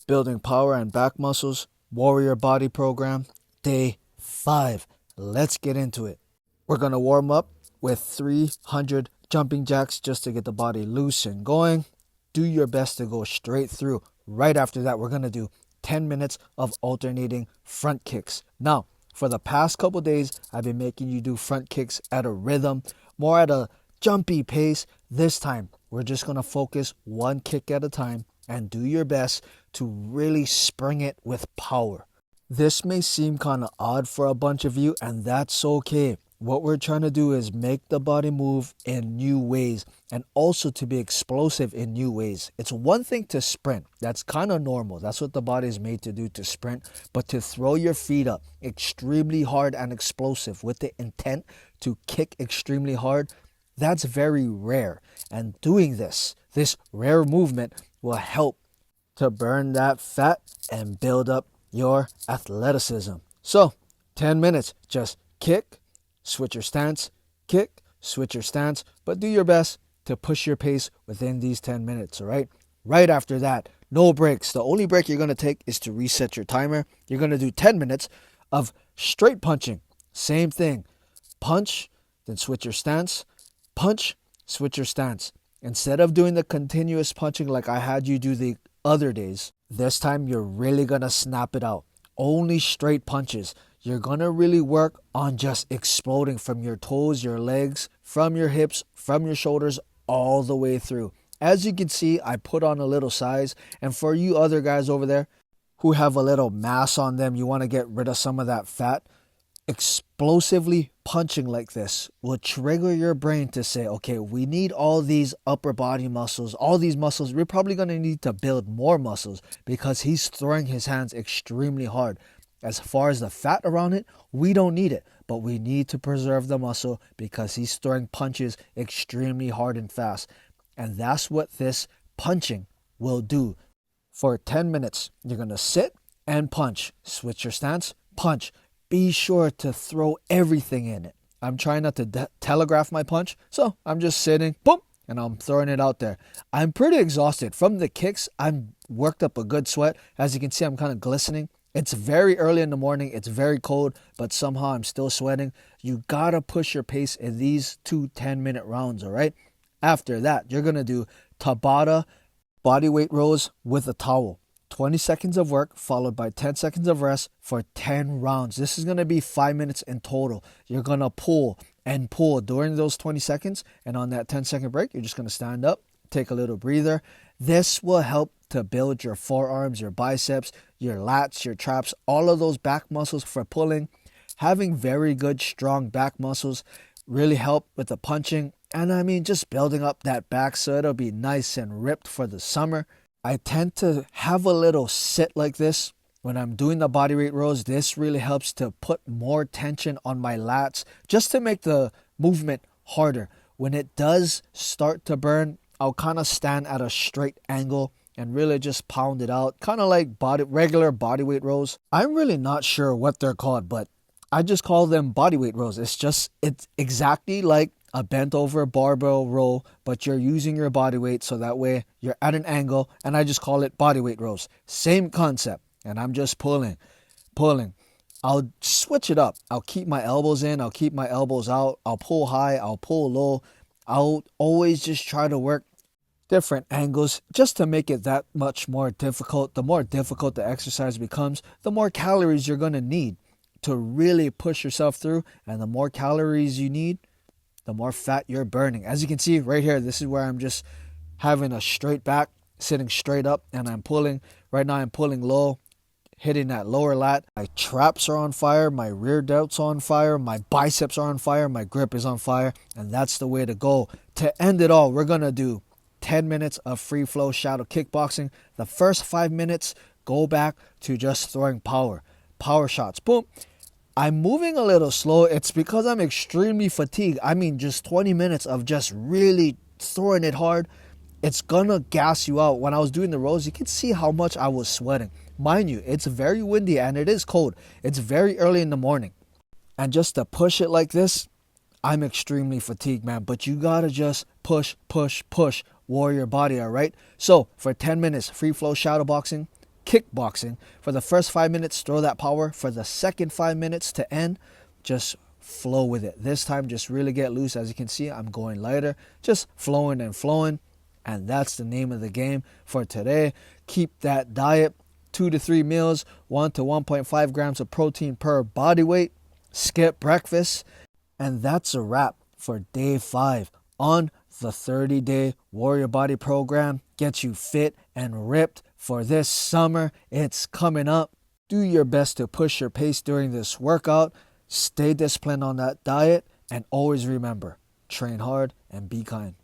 Building power and back muscles, warrior body program, day 5. Let's get into it. We're going to warm up with 300 jumping jacks just to get the body loose and going. Do your best to go straight through. Right after that, we're going to do 10 minutes of alternating front kicks. Now, for the past couple days, I've been making you do front kicks at a rhythm, more at a jumpy pace. This time, we're just going to focus one kick at a time and do your best to really spring it with power. This may seem kind of odd for a bunch of you, and that's okay. What we're trying to do is make the body move in new ways and also to be explosive in new ways. It's one thing to sprint. That's kind of normal. That's what the body is made to do, to sprint. But to throw your feet up extremely hard and explosive with the intent to kick extremely hard, that's very rare. And doing this rare movement will help to burn that fat and build up your athleticism. So 10 minutes, just kick, switch your stance, kick, switch your stance, but do your best to push your pace within these 10 minutes, all right? Right after that, no breaks. The only break you're going to take is to reset your timer. You're going to do 10 minutes of straight punching. Same thing. Punch, then switch your stance. Punch, switch your stance. Instead of doing the continuous punching like I had you do the other days, this time you're really going to snap it out. Only straight punches. You're going to really work on just exploding from your toes, your legs, from your hips, from your shoulders, all the way through. As you can see, I put on a little size. And for you other guys over there who have a little mass on them, you want to get rid of some of that fat, explosively punching like this will trigger your brain to say, okay, we need all these upper body muscles, all these muscles. We're probably going to need to build more muscles because he's throwing his hands extremely hard. As far as the fat around it, we don't need it, but we need to preserve the muscle because he's throwing punches extremely hard and fast. And that's what this punching will do. For 10 minutes, you're going to sit and punch. Switch your stance, punch. Be sure to throw everything in it. I'm trying not to telegraph my punch, so I'm just sitting, boom, and I'm throwing it out there. I'm pretty exhausted. From the kicks, I'm worked up a good sweat. As you can see, I'm kind of glistening. It's very early in the morning. It's very cold, but somehow I'm still sweating. You got to push your pace in these 2 10-minute rounds, all right? After that, you're going to do Tabata bodyweight rows with a towel. 20 seconds of work followed by 10 seconds of rest for 10 rounds. This is going to be 5 minutes in total. You're going to pull and pull during those 20 seconds. And on that 10-second break, you're just going to stand up, take a little breather. This will help to build your forearms, your biceps, your lats, your traps, all of those back muscles for pulling. Having very good, strong back muscles really help with the punching. And I mean, just building up that back so it'll be nice and ripped for the summer. I tend to have a little sit like this when I'm doing the bodyweight rows. This really helps to put more tension on my lats just to make the movement harder. When it does start to burn, I'll kind of stand at a straight angle and really just pound it out, kind of like regular bodyweight rows. I'm really not sure what they're called, but I just call them bodyweight rows. It's exactly like a bent over barbell row, but you're using your body weight so that way you're at an angle, and I just call it bodyweight rows. Same concept, and I'm just pulling. I'll switch it up. I'll keep my elbows in, I'll keep my elbows out, I'll pull high, I'll pull low. I'll always just try to work different angles just to make it that much more difficult. The more difficult the exercise becomes, the more calories you're going to need to really push yourself through, and the more calories you need, the more fat you're burning. As you can see right here, this is where I'm just having a straight back, sitting straight up, and I'm pulling. Right now I'm pulling low, hitting that lower lat. My traps are on fire, my rear delts on fire, my biceps are on fire, my grip is on fire, and that's the way to go. To end it all, we're going to do 10 minutes of free flow shadow kickboxing. The first 5 minutes, go back to just throwing power shots. Boom. I'm moving a little slow. It's because I'm extremely fatigued. I mean, just 20 minutes of just really throwing it hard, it's gonna gas you out. When I was doing the rows, you can see how much I was sweating. Mind you, it's very windy and it is cold. It's very early in the morning. And just to push it like this, I'm extremely fatigued, man. But you gotta just push, warrior body, all right? So for 10 minutes, free flow shadow boxing, kickboxing. For the first 5 minutes, throw that power. For the second 5 minutes to end, just flow with it. This time, just really get loose. As you can see, I'm going lighter, just flowing and flowing. And that's the name of the game for today. Keep that diet, 2 to 3 meals, 1 to 1.5 grams of protein per body weight. Skip breakfast. And that's a wrap for day 5 on the 30-day Warrior Body program. Get you fit and ripped for this summer. It's coming up. Do your best to push your pace during this workout. Stay disciplined on that diet. And always remember, train hard and be kind.